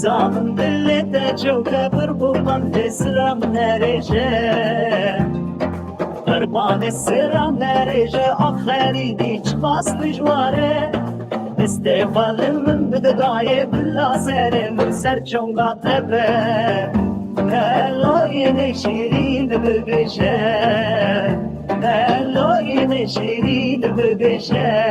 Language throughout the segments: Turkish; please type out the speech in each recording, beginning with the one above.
Zaman dillete çöke bulan esram nerece Kurban esram nerece Akheri diç bastı jvare İstiğfalımın bidgaye billa serim serçonga tepe Hello yine şirin bebişe Hello yine şirin bebişe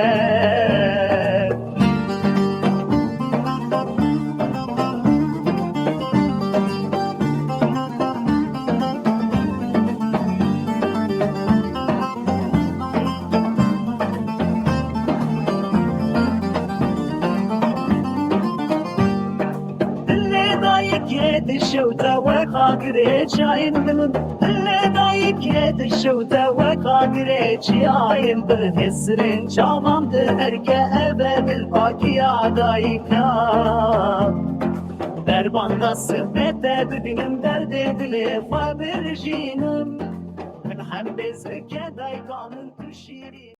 دايك الشوطة وخاطريش عين من اللي دايك الشوطة وخاطريش عين بالهسرين شامم دهركة أبد الباقي دايكا دربان صفته بدينم درد دلي فبرجينم من هم بزكة دايكان تشيري